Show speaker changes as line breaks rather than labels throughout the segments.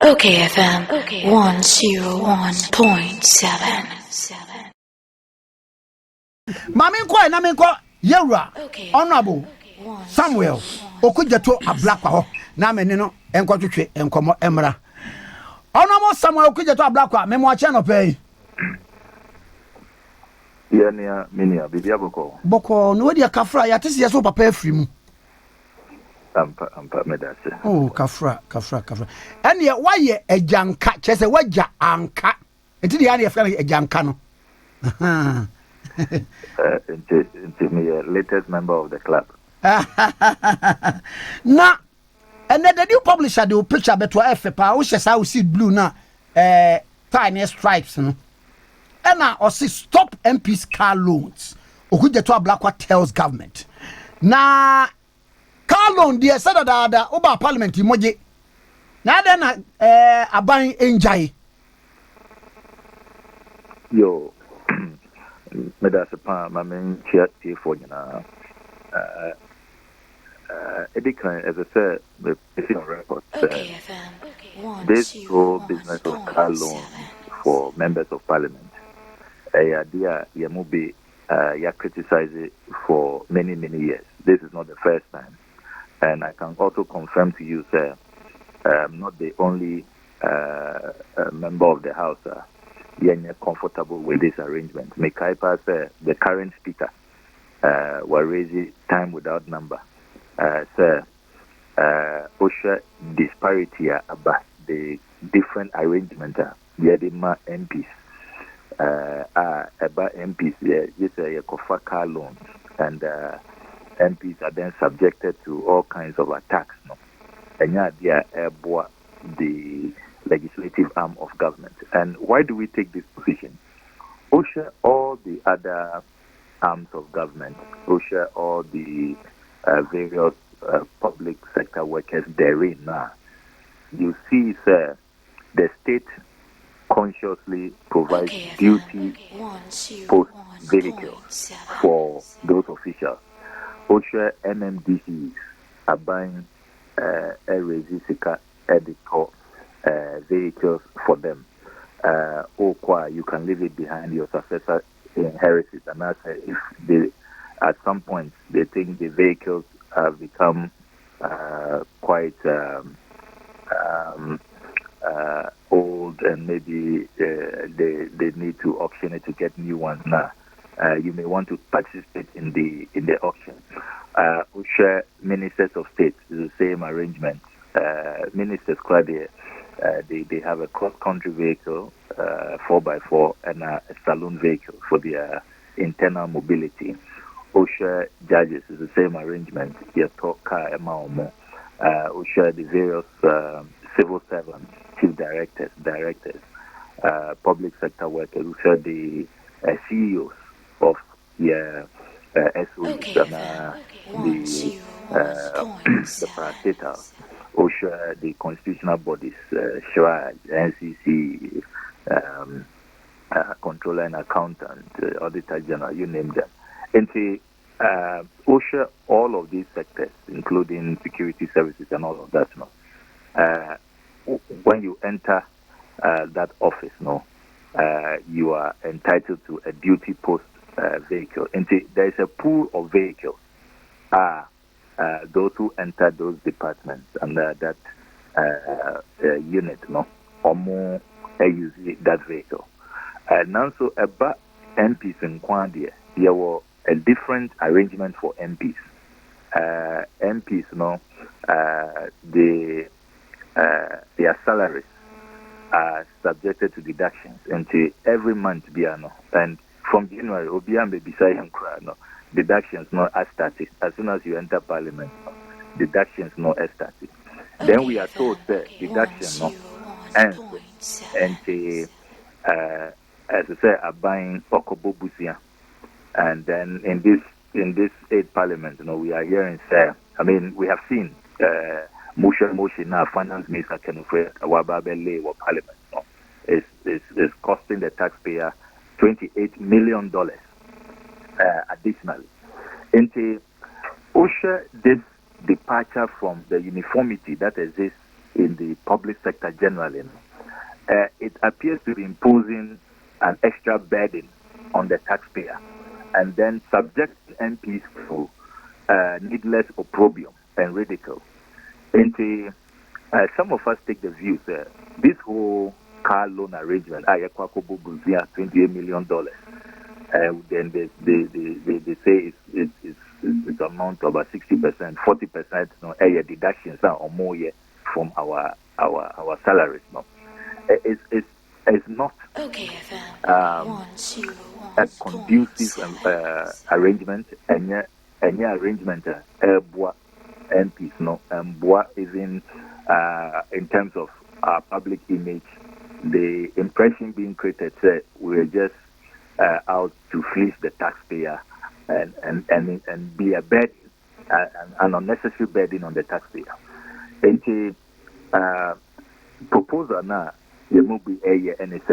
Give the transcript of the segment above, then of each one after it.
OKFM 101.7.
Maminko na minko Yewra Honorable Samuel Okujeto Ablakwa ho na mene no enkotwetwe enkomo emra. Honorable Samuel Okujeto Ablakwa memo ache no pay.
Yenia minia bibia
boko no wedi kafra ya tese yeso papa afiri mu.
Ampa medase.
Oh kafra. Ene waye ejanka chese waja anka. Enti de ya na yefka ejanka no.
Into me latest member of the club.
Na and the new publisher the picture beto FPA wo hye sa wo see blue na tiny stripes no. And now stop MP's car loans. Okujeto Ablakwa tells government. Na car loan dear said that over parliament emoji. Na then aban enjai.
Yo medase pa my main chair for you na edikan as I said the record this whole business of car loan for members of parliament idea yamubi ya criticize it for many years. This is not the first time, and I can also confirm to you sir I'm not the only member of the house you're comfortable with this arrangement. Mekaipa said the current speaker were raising time without number. Sir, OSHA disparity about the different arrangement Yadima MPs. About MPs, yes, a car loans, and MPs are then subjected to all kinds of attacks. No? And yeah, the legislative arm of government. And why do we take this position? OSHA, all the other arms of government, OSHA, all the various public sector workers therein now, you see, sir, the state consciously provides duty post vehicles for those officials. OSHA MMDCs are buying a Resisica editor vehicles for them. You can leave it behind, your successor inherits it. And that's if they, at some point they think the vehicles have become quite old and maybe they need to auction it to get new ones now. You may want to participate in the auction. We share ministers of state, the same arrangement. Ministers they have a cross-country vehicle, 4x4, and a saloon vehicle for their internal mobility. OSHA judges is the same arrangement. You talk car OSHA the various civil servants, chief directors, public sector workers, OSHA the CEOs of the SOEs and the parastatals. OSHA, the constitutional bodies, SHRAG, NCC, controller and accountant, auditor general, you name them. And OSHA, all of these sectors, including security services and all of that, when you enter that office, you are entitled to a duty post vehicle. And there is a pool of vehicles. Those who enter those departments under that unit, or more use that vehicle. Now, so about MPs in Kwandia, there were a different arrangement for MPs. MPs, their salaries are subjected to deductions until every month, and from January, Obiambe beside him, deductions not as static. As soon as you enter parliament, deductions not as static. Then we are told that deduction ends and as I say, are buying Okobo Busia. And then in this 8th parliament, we are hearing we have seen motion now finance minister Kenufre Awababele or parliament is costing the taxpayer $28 million. Additionally, into OSHA, this departure from the uniformity that exists in the public sector generally, it appears to be imposing an extra burden on the taxpayer and then subject MPs to needless opprobrium and ridicule. And some of us take the view that this whole car loan arrangement, $28 million, then they say it's amount to about 60%, 40%, deductions or more from our salaries. No, it's not a conducive arrangement, and any arrangement MPs no even in terms of our public image, the impression being created that we're just out to fleece the taxpayer and be a burden, an unnecessary burden on the taxpayer. And the proposal now, there will be a year and it's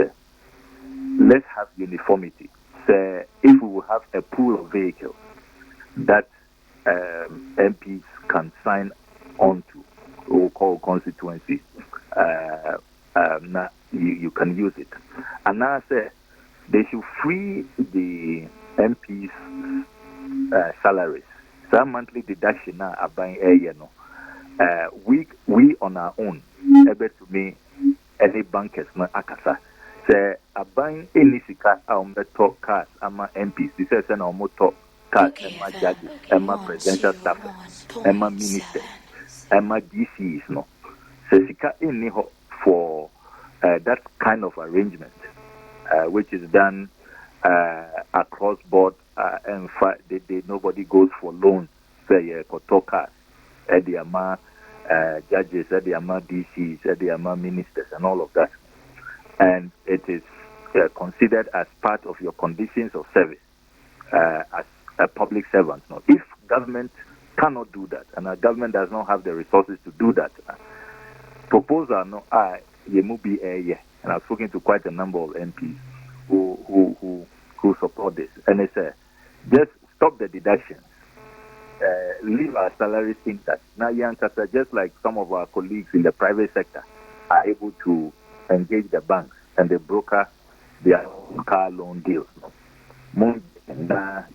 let's have uniformity. So if we will have a pool of vehicles that MPs can sign on to, or call constituencies, you can use it. And now I say they should free the MPs' salaries. Some monthly deduction now are buying we on our own, able to me any bankers na akasa. Say a buying any sika talk cars ama MPs. This is an talk cars ama judges, ama presidential staff, ama ministers, ama DCs no. So sika any for that kind of arrangement, which is done across board, and nobody goes for loans. Say talkers, the ama judges, the ama DCs, the ama ministers, and all of that, and it is considered as part of your conditions of service as a public servant. Now, if government cannot do that, and our government does not have the resources to do that, proposal no be and I've spoken to quite a number of MPs who support this, and they say just stop the deductions, leave our salaries intact. Now, just like some of our colleagues in the private sector are able to engage the banks and they broker their own car loan deals.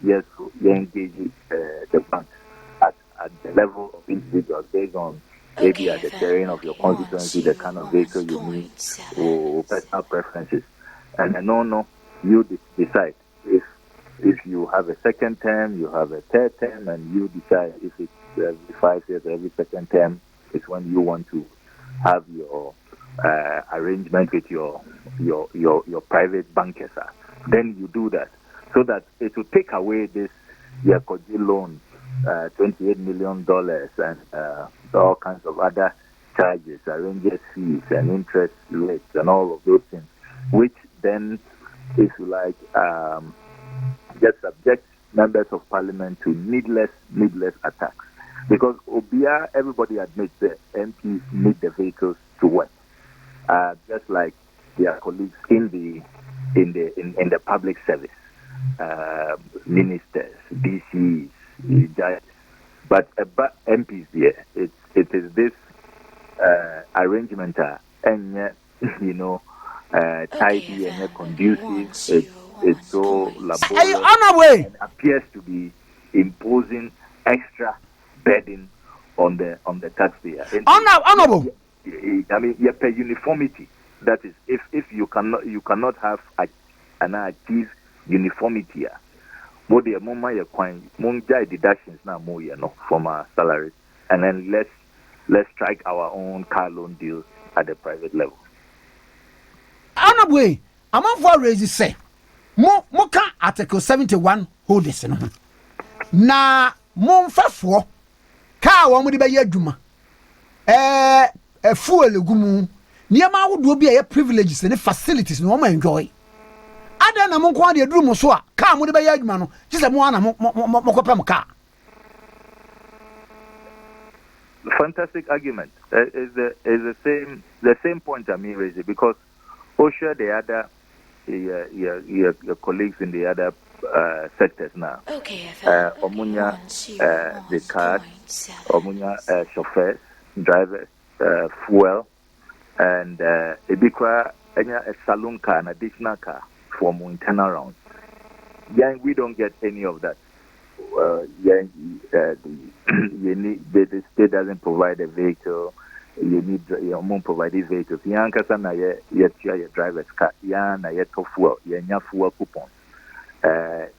Yes, they engage the banks at the level of individuals based on maybe at the terrain of your constituency, the kind of vehicle you need, or personal preferences. And you decide if you have a second term, you have a third term, and you decide if it's every 5 years, every second term is when you want to have your arrangement with your private bankers. Then you do that, so that it will take away this Yakoji loan, $28 million, and all kinds of other charges, arrangers fees, and interest rates, and all of those things, which then, if you like, just subject members of parliament to needless attacks. Because Obia, everybody admits that MPs need the vehicles to work, just like their colleagues in the public service, ministers, DCs, judges. But MPs here, it is this arrangement, and tidy and conducive. It's so laborious and appears to be imposing extra burden on the taxpayer.
Honorable.
I mean, uniformity. That is, if you cannot have an achieve uniformity. What the moment you coin, monjai deductions now more from our salaries, and then let's strike our own car loan deals at the private level.
Honorable, I'm for raise say. Mo ka article 71 hold this no na mo mfafo ka wo mo de be adwuma fuel gumu niam awodo bi a privileges ne facilities no mo enjoy ada na mo ko de duru mo so a ka mo de be adwuma no just mo ana mo kopem ka.
Fantastic argument. Is the same point I mean raising, because OSHA the other your colleagues in the other sectors now. Omunya the cars, Omunya chauffeurs, drivers, fuel, and Ebikwa a saloon car, an additional car for more internal rounds. Yeah, we don't get any of that. The state doesn't provide a vehicle. You need your mom provide these vehicles. Yankasa na your driver's car. Ya na your fuel. Ya fuel coupons.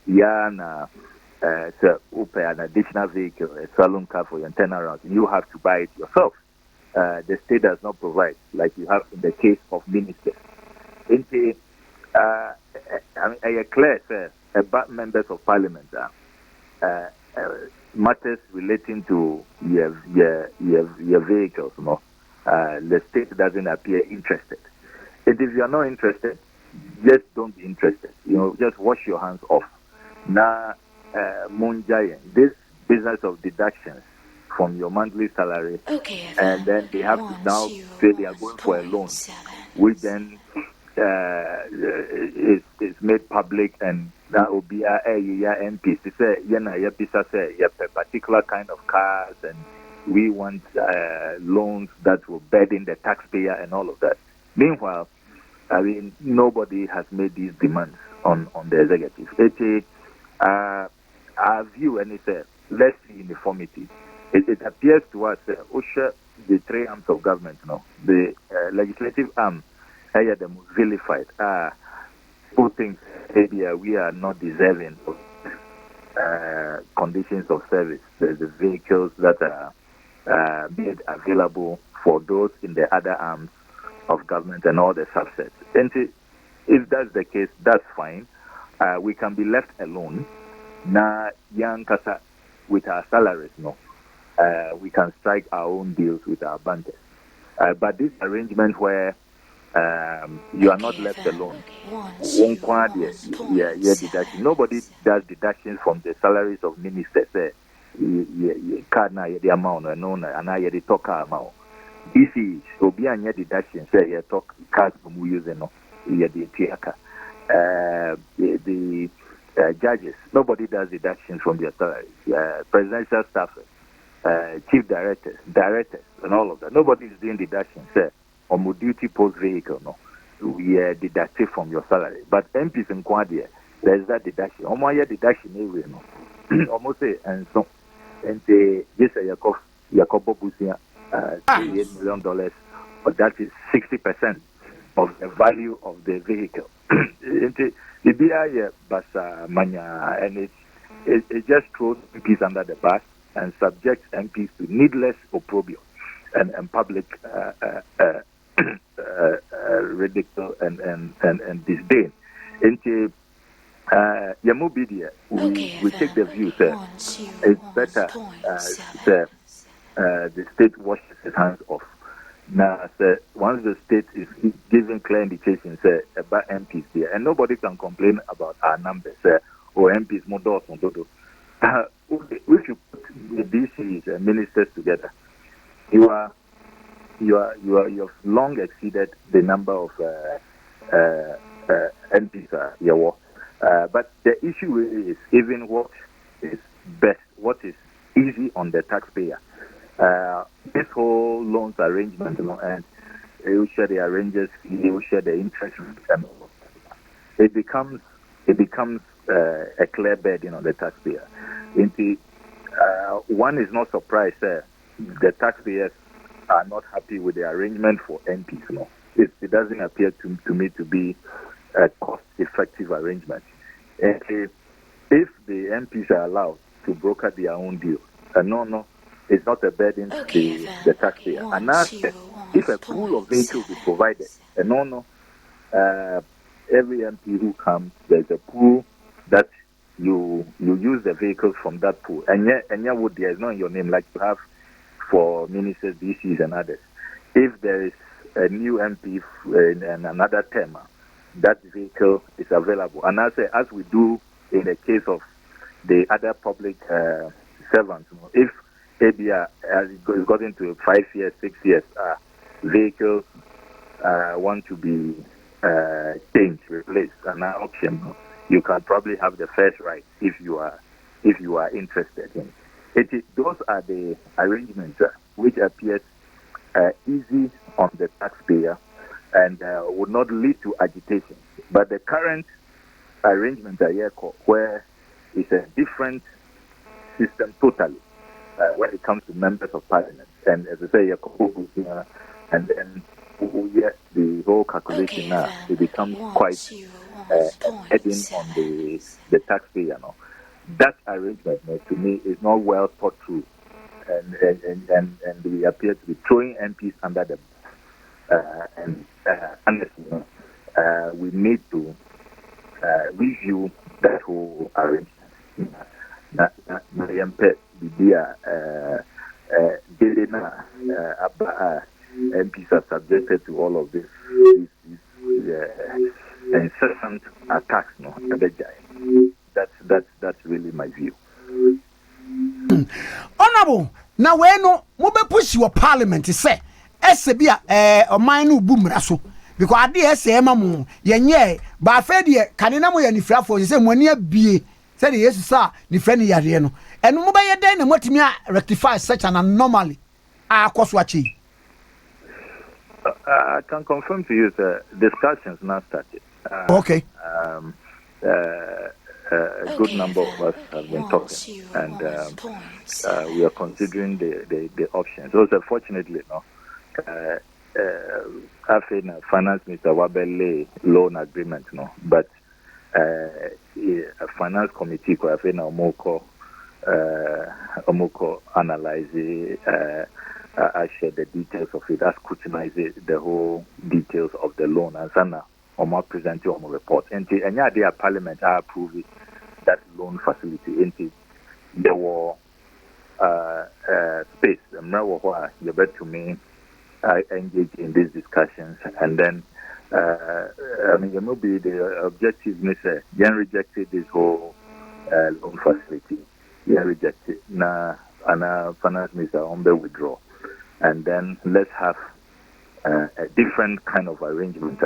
Ya na an additional vehicle, a saloon car for your internal rounds. You have to buy it yourself. The state does not provide, like you have in the case of ministers. I clear, sir, about members of parliament, matters relating to your vehicles, the state doesn't appear interested. And if you are not interested, just don't be interested. Just wash your hands off. Now, Munjayan, this business of deductions from your monthly salary, and then they have to now say they are going for a loan, which then is made public, and that will be MPs. They say, say, a particular kind of cars, and we want loans that will burden the taxpayer and all of that. Meanwhile, I mean, nobody has made these demands on the executive. Our view, and it's let's see uniformity. It appears to us, the three arms of government, the legislative arm, the most vilified, who thinks we are not deserving of conditions of service, the vehicles that are made available for those in the other arms of government and all the subsets. And if that's the case, that's fine. We can be left alone. Now, young kasa with our salaries, we can strike our own deals with our bankers. But this arrangement where you are not left alone, deduction. Nobody does deductions from the salaries of ministers. Card na the amount and the talk amount. This is obi anya deduction. Say you talk cards from we use the judges. Nobody does deductions from their salaries. Presidential staffers, chief directors, and all of that. Nobody is doing deductions. On duty post vehicle, we deducted from your salary. But MPs in Quadia, there's that deduction. Deduction area, almost say, and so, and this Yakobo Busia, $8 million, but that is 60% of the value of the vehicle. The BIA Basa Manya, and it just throws MPs under the bus and subjects MPs to needless opprobrium and public ridicule and disdain. Into Yamubidia, we take the view that it's better the state washes its hands off. Now, once the state is giving clear indications about MPs there, and nobody can complain about our numbers or MPs more doors on Dodo. We should put the DCs and ministers together. You have long exceeded the number of MPs but the issue is even what is best, what is easy on the taxpayer. This whole loans arrangement, and you share the arrangers, you share the interest rate, and it becomes a clear burden on the taxpayer. One is not surprised the taxpayers are not happy with the arrangement for MPs. It doesn't appear to me to be a cost-effective arrangement. And if the MPs are allowed to broker their own deals, it's not a burden to the taxpayer. And now, if a pool of vehicles is provided, every MP who comes, there's a pool that you use the vehicles from that pool. And yet there is not in your name like you have for ministers, DCs, and others. If there is a new MP in another term, that vehicle is available. And as we do in the case of the other public servants, if ABR has got into 5 years, 6 years, vehicles want to be changed, replaced, an option, you can probably have the first right if you are interested in it. Those are the arrangements which appears easy on the taxpayer and would not lead to agitation. But the current arrangement where it's a different system totally when it comes to members of parliament. And as I say, and then the whole calculation now, it becomes quite heading on the taxpayer. No? That arrangement, to me, is not well thought through. And we appear to be throwing MPs under the and honestly, we need to review that whole arrangement. MPs are subjected to all of these incessant attacks. No, that's really my view.
Honorable, now we no mobile push your parliament say Esebia omanu bumraso because ade esema mu yenye ba afedie kanena mo yanifrafo say moni abie say the yesu sa ni friend yare no eno mo baye den na motimi rectify such an anomaly akoso achi.
I can confirm to you that discussions now started.
Okay.
A good number of us have been talking, and we are considering the options. Also, fortunately, I think Finance Minister Wabele loan agreement, but a finance committee, I think Omoko analyze it. I share the details of it. I scrutinize it, the whole details of the loan, and Sana Omar present you on report. And any idea Parliament I approve it, that loan facility. And there were space. You bet to me. I engage in these discussions, and then maybe the objective is rejected this whole loan facility. Rejected now, and finance minister on the withdraw, and then let's have a different kind of arrangement.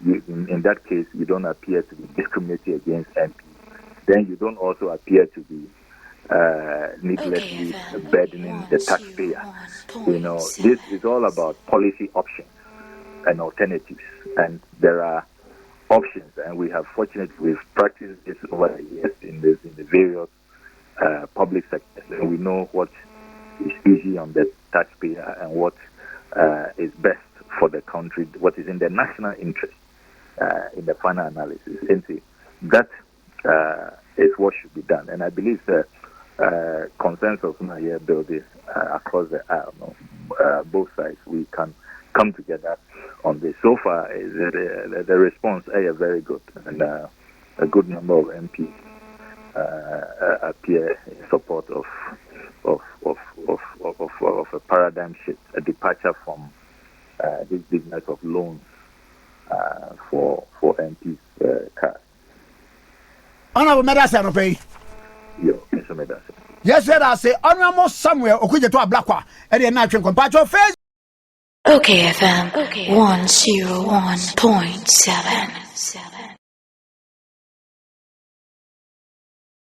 In that case, you don't appear to be discriminating against MPs. Then you don't also appear to be needlessly burdening the taxpayer. This is all about policy options and alternatives, and there are options, and we've practiced this over the years in the various public sectors, and we know what is easy on the taxpayer and what is best for the country, what is in the national interest in the final analysis. And that is what should be done, and I believe that consensus now here building across the aisle. Both sides, we can come together on this. So far, the response is very good, and a good number of MPs appear in support of a paradigm shift, a departure from this business of loans for MPs' cars.
Honorable Medasa no pay.
Mr. Medasa.
Yes, sir. I say Honorable Samuel Okuje to Ablakwa. And then I can compare your face.
OKFM 101.7.